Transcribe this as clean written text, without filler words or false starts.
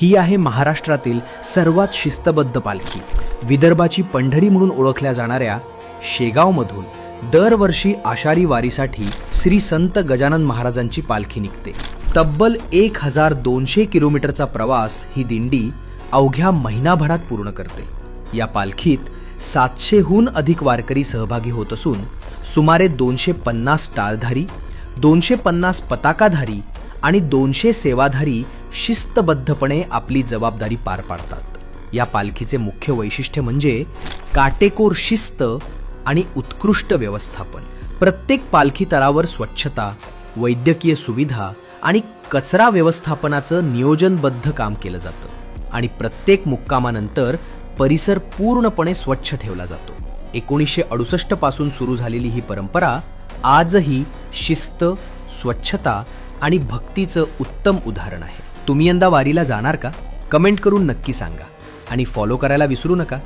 ही आहे महाराष्ट्रातील सर्वात शिस्तबद्ध पालखी. विदर्भाची पंढरी म्हणून ओळखल्या जाणाऱ्या शेगावमधून दरवर्षी आषाढी वारीसाठी श्री संत गजानन महाराजांची पालखी निघते. तब्बल 1200 किलोमीटरचा प्रवास ही दिंडी अवघ्या महिनाभरात पूर्ण करते. या पालखीत 700हून अधिक वारकरी सहभागी होत असून सुमारे 250 टाळधारी, 250 पताकाधारी आणि 200 सेवाधारी शिस्तबद्धपणे आपली जबाबदारी पार पाडतात. या पालखीचे मुख्य वैशिष्ट्य म्हणजे काटेकोर शिस्त आणि उत्कृष्ट व्यवस्थापन. प्रत्येक पालखी तळावर स्वच्छता, वैद्यकीय सुविधा आणि कचरा व्यवस्थापनाचं नियोजनबद्ध काम केलं जातं आणि प्रत्येक मुक्कामानंतर परिसर पूर्णपणे स्वच्छ ठेवला जातो. 1968 पासून सुरू झालेली ही परंपरा आजही शिस्त, स्वच्छता आणि भक्तीचं उत्तम उदाहरण आहे. तुम्ही यंदा वारीला जाणार का? कमेंट करून नक्की सांगा आणि फॉलो करायला विसरू नका.